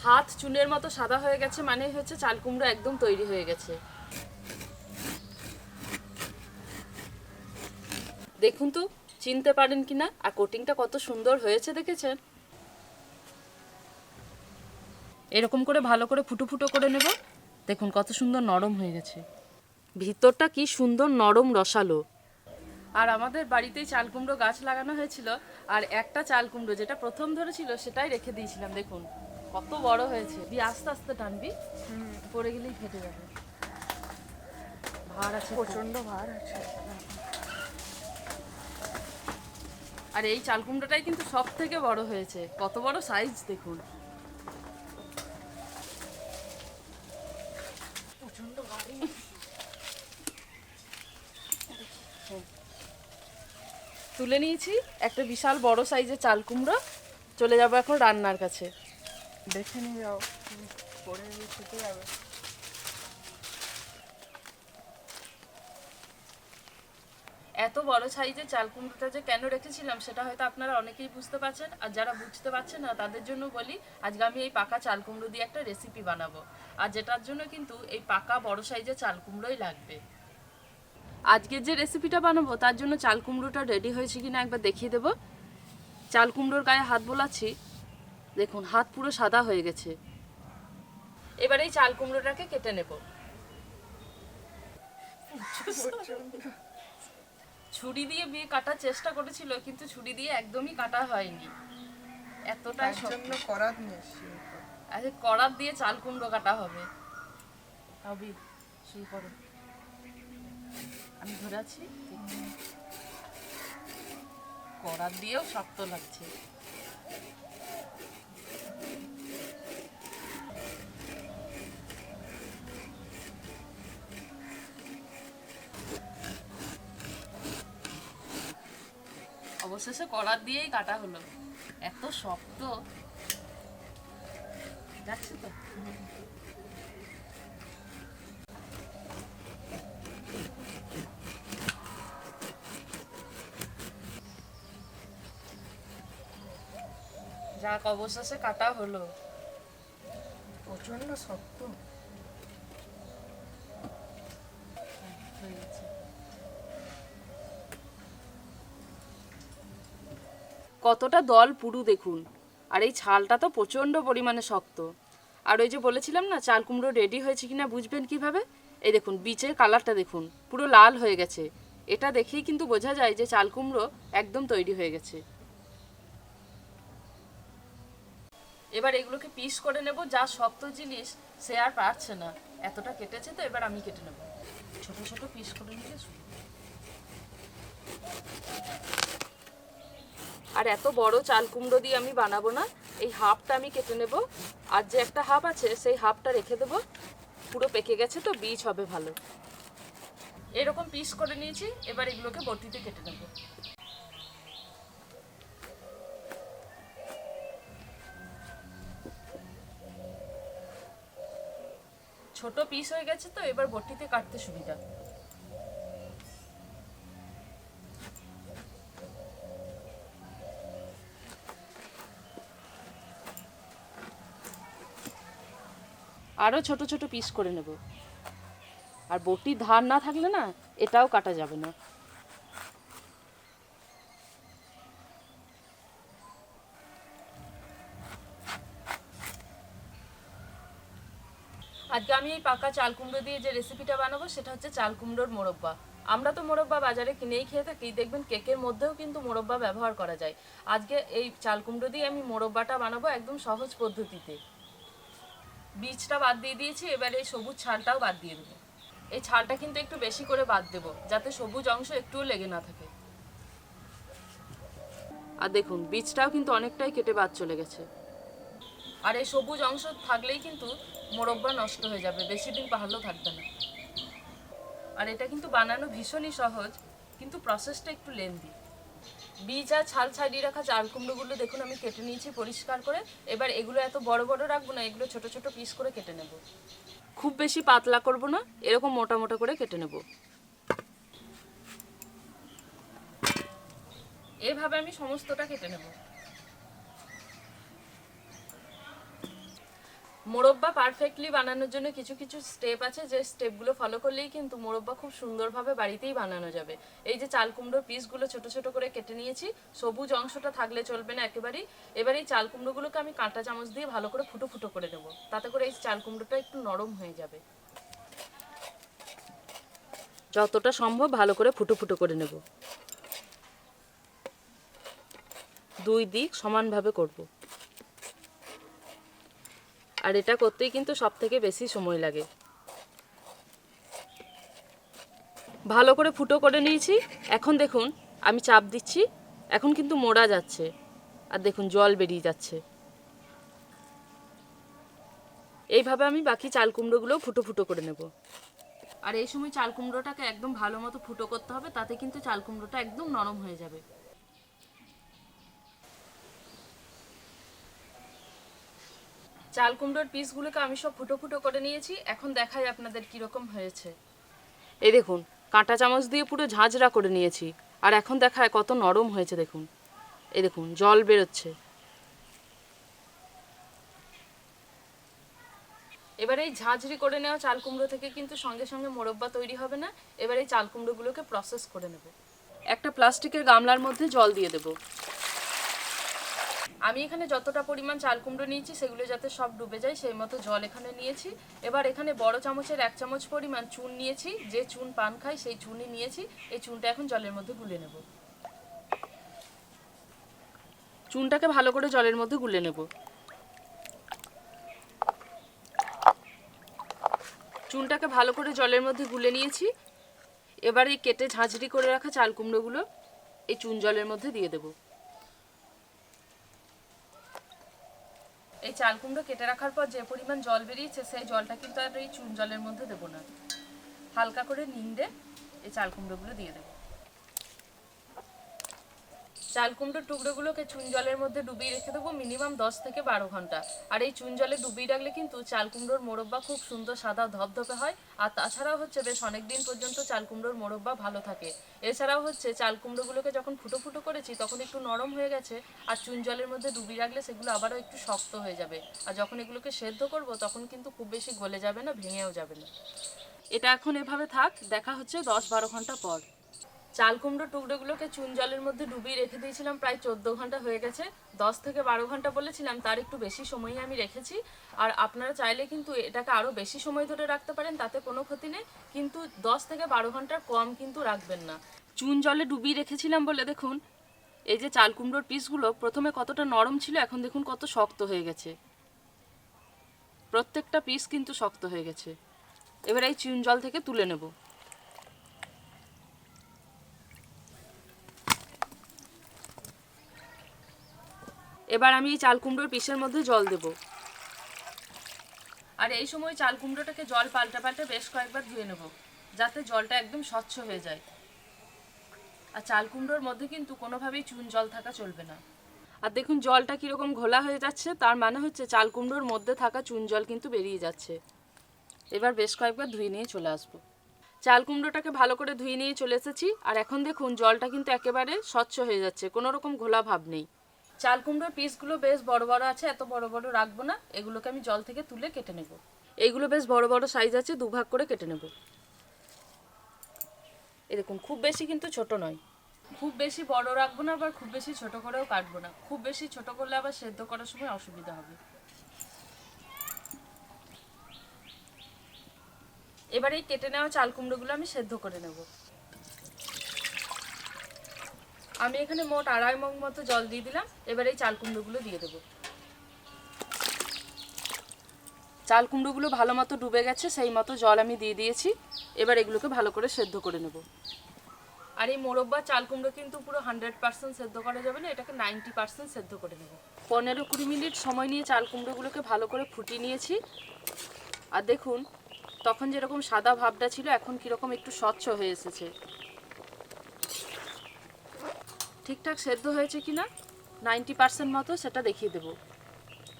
হাত চুনের মতো সাদা হয়ে গেছে, মানে হচ্ছে চাল কুমড়ো একদম তৈরি হয়ে গেছে। দেখুন তো চিনতে পারেন কিনা, আর কোটিংটা কত সুন্দর হয়েছে দেখেছেন। এরকম করে ভালো করে ফুটো ফুটো করে নেব। দেখুন কত সুন্দর নরম হয়ে গেছে, ভিতরটা কি সুন্দর নরম রসালো। আর আমাদের বাড়িতেই চাল কুমড়ো গাছ লাগানো হয়েছিল, আর একটা চাল কুমড়ো যেটা প্রথম ধরেছিল সেটাই রেখে দিয়েছিলাম। দেখুন কত বড় হয়েছে। দিয়ে আস্তে আস্তে টানবি, পড়ে গেলেই ফেটে যাবে। ভার আছে, প্রচন্ড ভার আছে। আর এই চাল কুমড়োটাই কিন্তু সব থেকে বড় হয়েছে। কত বড় সাইজ দেখুন। প্রচন্ড ভারী। তুলে নিয়েছি একটা বিশাল বড় সাইজের চাল কুমড়ো। চলে যাবো এখন রান্নার কাছে। দেখে নিয়ে যাও, পরে খেতে যাবে। এত বড় সাইজের চাল কুমড়োটা যে কেন রেখেছিলাম সেটা হয়তো আপনারা অনেকেই বুঝতে পারছেন, আর যারা বুঝতে পারছেন না তাদের জন্য বলি, আজকে আমি এই পাকা চাল কুমড়ো দিয়ে একটা রেসিপি বানাবো, আর যেটার জন্য কিন্তু এই পাকা বড় সাইজের চাল কুমড়োই লাগবে। আজকে যে রেসিপিটা বানাবো তার জন্য চাল কুমড়োটা রেডি হয়েছে কিনা একবার দেখিয়ে দেবো। চাল কুমড়োর গায়ে হাত বোলাচ্ছি, দেখুন হাত পুরো সাদা হয়ে গেছে। এবার এই চাল কুমড়োটাকে কেটে নেব। ছুরি দিয়ে বিয়ে কাটার চেষ্টা করেছিল, কিন্তু ছুরি দিয়ে একদমই কাটা হয়নি, এতটাই জন্য করাত নিয়েছি। আচ্ছা কড়াত দিয়ে চাল কুমড়ো কাটা হবে। আবি শুরু করো, আমি ধরে আছি। কড়াত দিয়েও শক্ত লাগছে। অবশেষে কড়াত দিয়েই কাটা হলো, এত শক্ত যাচ্ছে তো। যাক অবশেষে কাটা হলো। প্রচন্ড শক্ত হয়ে গেছে। কতটা দল পুরু দেখুন, আর এই ছালটা তো প্রচণ্ড পরিমাণে শক্ত। আর ওই যে বলেছিলাম না চাল কুমড়ো রেডি হয়েছে কিনা বুঝবেন কিভাবে, এই দেখুন বীজের কালারটা দেখুন পুরো লাল হয়ে গেছে। এটা দেখেই কিন্তু বোঝা যায় যে চাল কুমড়ো একদম তৈরি হয়ে গেছে। এবার এগুলোকে পিস করে নেব। যা শক্ত জিনিস সে আর পারছে না, এতটা কেটেছে তো এবার আমি কেটে নেব। ছোট ছোট পিস করে নিতে শুরু। আর এত বড় চাল কুমড়ো দিয়ে আমি বানাবো না, এই হাফটা আমি কেটে নেব। আর যে একটা হাফ আছে সেই হাফটা রেখে দেবো, পুরো পেকে গেছে তো বীজ হবে ভালো। এরকম পিস করে নিয়েছি, এবার এগুলোকে বটিতে কেটে নেব। ছোট পিস হয়ে গেছে তো এবার বটিতে কাটতে সুবিধা। আরো ছোট ছোট পিস করে নেব। আর বটির ধার না থাকলে না এটাও কাটা যাবে না। আজকে আমি এই পাকা চাল কুমড়ো দিয়ে যে রেসিপিটা বানাবো সেটা হচ্ছে চাল কুমড়োর মোরব্বা। আমরা তো মোরব্বা বাজারে কিনেই খেয়ে থাকি, দেখবেন কেকের মধ্যেও কিন্তু মোরব্বা ব্যবহার করা যায়। আজকে এই চাল কুমড়ো দিয়ে আমি মোরব্বাটা বানাবো একদম সহজ পদ্ধতিতে। বীজটা বাদ দিয়ে দিয়েছি, এবার এই সবুজ ছালটাও বাদ দিয়ে দেবো। এই ছালটা কিন্তু একটু বেশি করে বাদ দেবো যাতে সবুজ অংশ একটুও লেগে না থাকে। আর দেখুন বীজটাও কিন্তু অনেকটাই কেটে বাদ চলে গেছে। আর এই সবুজ অংশ থাকলেই কিন্তু মোরব্বা নষ্ট হয়ে যাবে, বেশি দিন ভালো থাকবে না। আর এটা কিন্তু বানানো ভীষণই সহজ, কিন্তু প্রসেসটা একটু লেন্দি। বীজ আর ছাল ছাড়িয়ে রাখা চাল কুমড়োগুলো দেখুন আমি কেটে নিয়েছি পরিষ্কার করে। এবার এগুলো এত বড় বড় রাখবো না, এগুলো ছোট ছোট পিস করে কেটে নেব। খুব বেশি পাতলা করব না, এরকম মোটা মোটা করে কেটে নেব। এভাবে আমি সমস্তটা কেটে নেব। মোরব্বা পারফেক্টলি বানানোর জন্য কিছু কিছু স্টেপ আছে, যে স্টেপগুলো ফলো করলেই কিন্তু মোরব্বা খুব সুন্দরভাবে বাড়িতেই বানানো যাবে। এই যে চাল কুমড়োর পিসগুলো ছোট ছোট করে কেটে নিয়েছি, সবুজ অংশটা থাকলে চলবে না একেবারেই। এবার এই চাল কুমড়োগুলোকে আমি কাঁটা চামচ দিয়ে ভালো করে ফুটো ফুটো করে দেবো, তাতে করে এই চাল কুমড়োটা একটু নরম হয়ে যাবে। যতটা সম্ভব ভালো করে ফুটো ফুটো করে নেব, দুই দিক সমানভাবে করব। আর এটা করতেই কিন্তু সব থেকে বেশি সময় লাগে। ভালো করে ফুটো করে নিয়েছি। এখন দেখুন আমি চাপ দিচ্ছি, এখন কিন্তু মোড়া যাচ্ছে, আর দেখুন জল বেরিয়ে যাচ্ছে। এইভাবে আমি বাকি চাল কুমড়োগুলো ফুটো ফুটো করে নেব। আর এই সময় চাল কুমড়োটাকে একদম ভালো মতো ফুটো করতে হবে, তাতে কিন্তু চাল কুমড়োটা একদম নরম হয়ে যাবে। চাল কুমড়োর পিসগুলোকে আমি সব ফুটো ফুটো করে নিয়েছি। এখন দেখাই আপনাদের কীরকম হয়েছে। এই দেখুন কাঁটা চামচ দিয়ে পুরো ঝাঁঝরা করে নিয়েছি, আর এখন দেখায় কত নরম হয়েছে। দেখুন এই দেখুন জল বেরোচ্ছে। এবার এই ঝাঁঝরি করে নেওয়া চাল কুমড়ো থেকে কিন্তু সঙ্গে সঙ্গে মোরব্বা তৈরি হবে না। এবার এই চাল কুমড়োগুলোকে প্রসেস করে নেব। একটা প্লাস্টিকের গামলার মধ্যে জল দিয়ে দেব। আমি এখানে যতটা পরিমাণ চাল কুমড়ো নিয়েছি সেগুলো যাতে সব ডুবে যায় সেই মতো জল এখানে নিয়েছি। এবার এখানে বড় চামচের 1 চামচ পরিমাণ চুন নিয়েছি, যে চুন পান খাই সেই চুনই নিয়েছি। এই চুনটা এখন জলের মধ্যে গুলে নেব। চুনটাকে ভালো করে জলের মধ্যে গুলে নেব। চুনটাকে ভালো করে জলের মধ্যে গুলে নিয়েছি। এবার এই কেটে ঝাঁঝরি করে রাখা চাল কুমড়োগুলো এই চুন জলের মধ্যে দিয়ে দেব। এই চাল কুমড়ো কেটে রাখার পর যে পরিমাণ জল বেরিয়েছে সেই জলটা কিন্তু আর এই চুন জলের মধ্যে দেবো না, হালকা করে নিংড়ে এই চাল কুমড়োগুলো দিয়ে দেবো। চাল কুমড়োর টুকরোগুলোকে চুন জলের মধ্যে ডুবিয়ে রেখে দেবো মিনিমাম 10 থেকে 12 ঘন্টা। আর এই চুন জলে ডুবিয়ে রাখলে কিন্তু চাল কুমড়োর মোরব্বা খুব সুন্দর সাদা ধপধপে হয়। আর তাছাড়াও হচ্ছে বেশ অনেক দিন পর্যন্ত চাল কুমড়োর মোরব্বা ভালো থাকে। এছাড়াও হচ্ছে চাল কুমড়োগুলোকে যখন ফুটো ফুটো করেছি তখন একটু নরম হয়ে গেছে, আর চুন জলের মধ্যে ডুবিয়ে রাখলে সেগুলো আবারও একটু শক্ত হয়ে যাবে। আর যখন এগুলোকে সেদ্ধ করব তখন কিন্তু খুব বেশি গলে যাবে না, ভেঙেও যাবে না। এটা এখন এভাবে থাক, দেখা হচ্ছে 10-12 ঘন্টা পর। চাল কুমড়ো টুকরোগুলোকে চুন জলের মধ্যে ডুবিয়ে রেখে দিয়েছিলাম, প্রায় 14 ঘন্টা হয়ে গেছে। 10 থেকে 12 ঘন্টা বলেছিলাম, তার একটু বেশি সময়ই আমি রেখেছি। আর আপনারা চাইলে কিন্তু এটাকে আরও বেশি সময় ধরে রাখতে পারেন, তাতে কোনো ক্ষতি নেই, কিন্তু 10 থেকে 12 ঘন্টার কম কিন্তু রাখবেন না। চুন জলে ডুবিয়ে রেখেছিলাম বলে দেখুন এই যে চাল কুমড়োর পিসগুলো প্রথমে কতটা নরম ছিল, এখন দেখুন কত শক্ত হয়ে গেছে। প্রত্যেকটা পিস কিন্তু শক্ত হয়ে গেছে। এবার এই চুন জল থেকে তুলে নেব। এবার আমি এই চাল কুমড়োর পিসের মধ্যে জল দেব। আর এই সময় চাল কুমড়োটাকে জল পাল্টা পাল্টা বেশ কয়েকবার ধুয়ে নেব, যাতে জলটা একদম স্বচ্ছ হয়ে যায়। আর চাল কুমড়োর মধ্যে কিন্তু কোনোভাবেই চুন জল থাকা চলবে না। আর দেখুন জলটা কীরকম ঘোলা হয়ে যাচ্ছে, তার মানে হচ্ছে চাল কুমড়োর মধ্যে থাকা চুন জল কিন্তু বেরিয়ে যাচ্ছে। এবার বেশ কয়েকবার ধুয়ে নিয়ে চলে আসবো। চাল কুমড়োটাকে ভালো করে ধুয়ে নিয়ে চলে এসেছি, আর এখন দেখুন জলটা কিন্তু একেবারে স্বচ্ছ হয়ে যাচ্ছে, কোনো রকম ঘোলা ভাব নেই। চাল কুমড়োর পিসগুলো বেশ বড় বড় আছে, এত বড় বড় রাখবো না, এগুলোকে আমি জল থেকে তুলে কেটে নেব। এইগুলো বেশ বড় বড় সাইজ আছে, দুভাগ করে কেটে নেব। এই দেখুন খুব বেশি কিন্তু ছোট নয়, খুব বেশি বড় রাখবো না, আবার খুব বেশি ছোট করেও কাটবো না। খুব বেশি ছোট করলে আবার সেদ্ধ করার সময় অসুবিধা হবে। এবার এই কেটে নেওয়া চাল কুমড়োগুলো আমি সেদ্ধ করে নেব। আমি এখানে মোট 2.5 মগ মতো জল দিয়ে দিলাম। এবার এই চাল কুমড়োগুলো দিয়ে দেবো। চাল কুমড়োগুলো ভালো মতো ডুবে গেছে, সেই মতো জল আমি দিয়ে দিয়েছি। এবার এগুলোকে ভালো করে সেদ্ধ করে নেব। আর এই মোরব্বা চাল কুমড়ো কিন্তু পুরো 100% সেদ্ধ করা যাবে না, এটাকে 90% সেদ্ধ করে নেব। 15-20 মিনিট সময় নিয়ে চাল কুমড়োগুলোকে ভালো করে ফুটিয়ে নিয়েছি। আর দেখুন তখন যেরকম সাদা ভাবটা ছিল এখন কীরকম একটু স্বচ্ছ হয়ে এসেছে। ঠিকঠাক সেদ্ধ হয়েছে কিনা 90% মতো সেটা দেখিয়ে দেব।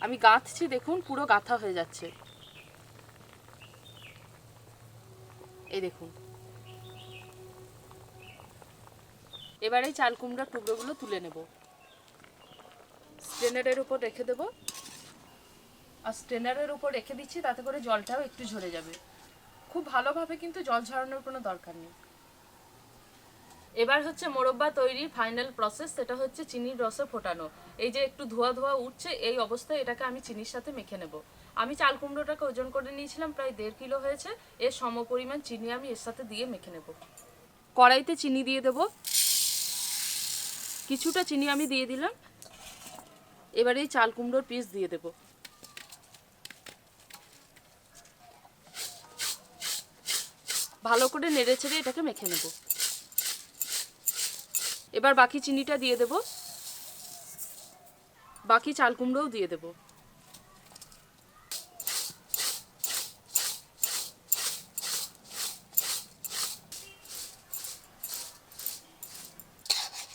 আমি গাঁথছি, দেখুন পুরো গাঁথা হয়ে যাচ্ছে। এই দেখুন। এবার এই চাল কুমড়ার টুকরোগুলো তুলে নেব, স্ট্রেনারের উপর রেখে দেব। আর স্ট্রেনারের উপর রেখে দিচ্ছি, তাতে করে জলটাও একটু ঝরে যাবে। খুব ভালোভাবে কিন্তু জল ঝরানোর কোনো দরকার নেই। এবার হচ্ছে মোরব্বা তৈরির ফাইনাল প্রসেস, সেটা হচ্ছে চিনির রসে ফোটানো। এই যে একটু ধোয়া ধোয়া উঠছে, এই অবস্থায় এটাকে আমি চিনির সাথে মেখে নেব। আমি চাল কুমড়োটাকে ওজন করে নিয়েছিলাম, প্রায় 1.5 কিলো হয়েছে। এর সমপরিমাণ চিনি আমি এর সাথে দিয়ে মেখে নেব। কড়াইতে চিনি দিয়ে দেব, কিছুটা চিনি আমি দিয়ে দিলাম। এবার এই চাল কুমড়োর পিস দিয়ে দেব। ভালো করে নেড়ে চেড়ে এটাকে মেখে নেব। এবার বাকি চিনিটা দিয়ে দেব, বাকি চাল কুমড়োও দিয়ে দেব।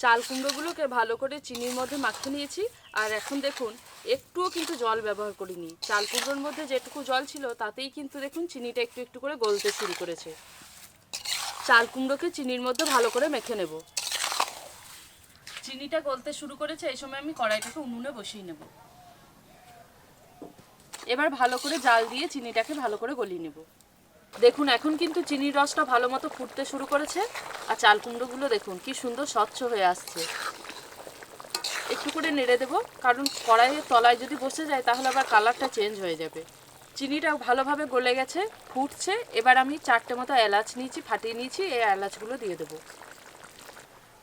চাল কুমড়োগুলোকে ভালো করে চিনির মধ্যে মাখিয়ে নিয়েছি। আর এখন দেখুন একটুও কিন্তু জল ব্যবহার করিনি। চাল কুমড়োর মধ্যে যেটুকু জল ছিল তাতেই কিন্তু দেখুন চিনিটা একটু একটু করে গলতে শুরু করেছে। চাল কুমড়োকে চিনির মধ্যে ভালো করে মেখে নেব। চিনিটা গলতে শুরু করেছে, এই সময় আমি কড়াইটাকে উনুনে বসিয়ে নেব। এবার ভালো করে জাল দিয়ে চিনিটাকে ভালো করে গলিয়ে নেব। দেখুন এখন কিন্তু চিনির রসটা ভালো মতো ফুটতে শুরু করেছে। আর চাল কুমড়োগুলো দেখুন কি সুন্দর স্বচ্ছ হয়ে আসছে। একটু করে নেড়ে দেবো, কারণ কড়াইয়ের তলায় যদি বসে যায় তাহলে আবার কালারটা চেঞ্জ হয়ে যাবে। চিনিটা ভালোভাবে গলে গেছে, ফুটছে। এবার আমি 4টে মতো এলাচ নিয়েছি, ফাটিয়ে নিয়েছি, এই এলাচগুলো দিয়ে দেবো।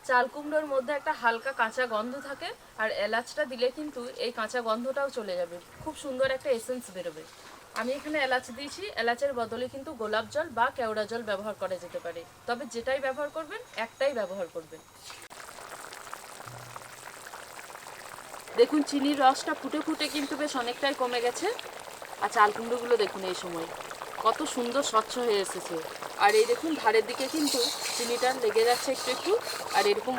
চাল কুমড়োর মধ্যে একটা হালকা কাঁচা গন্ধ থাকে, আর এলাচটা দিলে কিন্তু এই কাঁচা গন্ধটাও চলে যাবে, খুব সুন্দর একটা এসেন্স বেরোবে। আমি এখানে এলাচ দিয়েছি, এলাচের বদলে কিন্তু গোলাপ জল বা কেওড়া জল ব্যবহার করা যেতে পারে, তবে যেটাই ব্যবহার করবেন একটাই ব্যবহার করবেন। দেখুন চিনির রসটা ফুটে ফুটে কিন্তু বেশ অনেকটাই কমে গেছে। আর চাল কুমড়োগুলো দেখুন এই সময় কত সুন্দর স্বচ্ছ হয়ে এসেছে। আর এই দেখুন ধারের দিকে কিন্তু চিনিটা লেগে যাচ্ছে একটু একটু, আর এরকম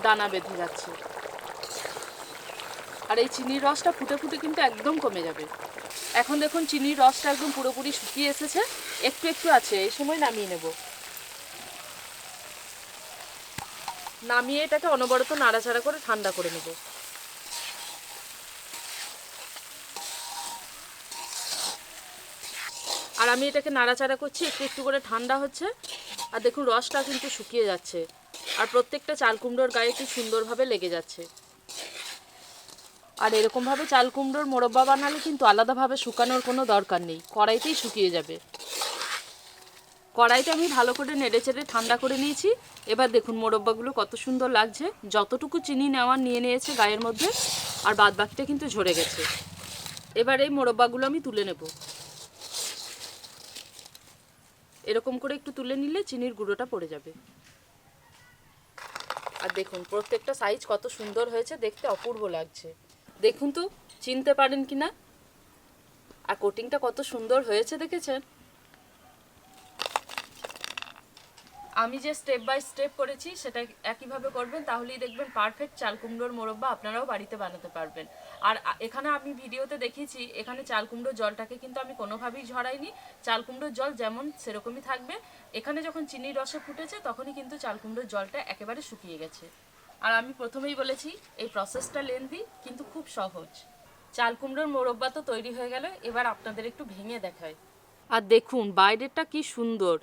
দানা বেঁধে যাচ্ছে। আর এই চিনির রসটা ফুটে ফুটে কিন্তু একদম কমে যাবে। এখন দেখুন চিনির রসটা একদম পুরোপুরি শুকিয়ে এসেছে, একটু একটু আছে। এই সময় নামিয়ে নেব। নামিয়ে এটাকে অনবরত নাড়াচাড়া করে ঠান্ডা করে নেব। আর আমি এটাকে নাড়াচাড়া করছি, একটু একটু করে ঠান্ডা হচ্ছে। আর দেখুন রসটা কিন্তু শুকিয়ে যাচ্ছে, আর প্রত্যেকটা চাল কুমড়োর গায়ে কি সুন্দরভাবে লেগে যাচ্ছে। আর এরকমভাবে চাল কুমড়োর মোরব্বা বানালে কিন্তু আলাদাভাবে শুকানোর কোনো দরকার নেই, কড়াইতেই শুকিয়ে যাবে। কড়াইতে আমি ভালো করে নেড়ে চেড়ে ঠান্ডা করে নিয়েছি। এবার দেখুন মোরব্বাগুলো কত সুন্দর লাগছে, যতটুকু চিনি নেওয়ার নিয়ে নিয়েছে গায়ের মধ্যে, আর বাদ বাকিটা কিন্তু ঝরে গেছে। এবার এই মোরব্বাগুলো আমি তুলে নেব। এরকম করে একটু তুলে নিলে চিনির গুঁড়োটা পড়ে যাবে। আর দেখুন প্রত্যেকটা সাইজ কত সুন্দর হয়েছে, দেখতে অপূর্ব লাগছে। দেখুন তো চিনতে পারেন কি না? আর কোটিংটা কত সুন্দর হয়েছে দেখেছেন? আমি যে স্টেপ বাই স্টেপ করেছি সেটা একইভাবে করবেন, তাহলেই দেখবেন পারফেক্ট চাল কুমড়োর মোরব্বা আপনারাও বাড়িতে বানাতে পারবেন। আর এখানে আমি ভিডিওতে দেখিয়েছি, এখানে চাল কুমড়োর জলটাকে কিন্তু আমি কোনোভাবেই ঝরাইনি। চাল কুমড়োর জল যেমন সেরকমই থাকবে। এখানে যখন চিনির রসে ফুটেছে তখনই কিন্তু চাল কুমড়োর জলটা একেবারে শুকিয়ে গেছে। আর আমি প্রথমেই বলেছি এই প্রসেসটা লেন্দি কিন্তু খুব সহজ। চাল কুমড়োর মোরব্বা তো তৈরি হয়ে গেল, এবার আপনাদের একটু ভেঙে দেখাই। আর দেখুন বাইরেরটা কি সুন্দর,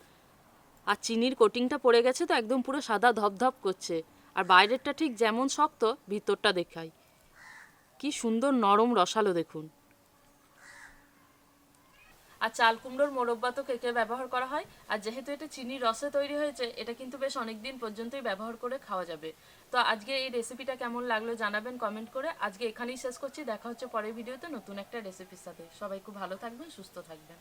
আর চিনির কোটিংটা পড়ে গেছে তো একদম পুরো সাদা ধপধপ করছে। আর বাইরেরটা ঠিক যেমন শক্ত ভিতরটা দেখাই কি সুন্দর নরম রসালো দেখুন। আর চাল কুমড়োর মোরব্বা তো কেকে ব্যবহার করা হয়, আর যেহেতু এটা চিনির রসে তৈরি হয়েছে এটা কিন্তু বেশ অনেক দিন পর্যন্তই ব্যবহার করে খাওয়া যাবে। তো আজকে এই রেসিপিটা কেমন লাগলো জানাবেন কমেন্ট করে। আজকে এখানেই শেষ করছি, দেখা হচ্ছে পরের ভিডিওতে নতুন একটা রেসিপির সাথে। সবাই খুব ভালো থাকবেন, সুস্থ থাকবেন।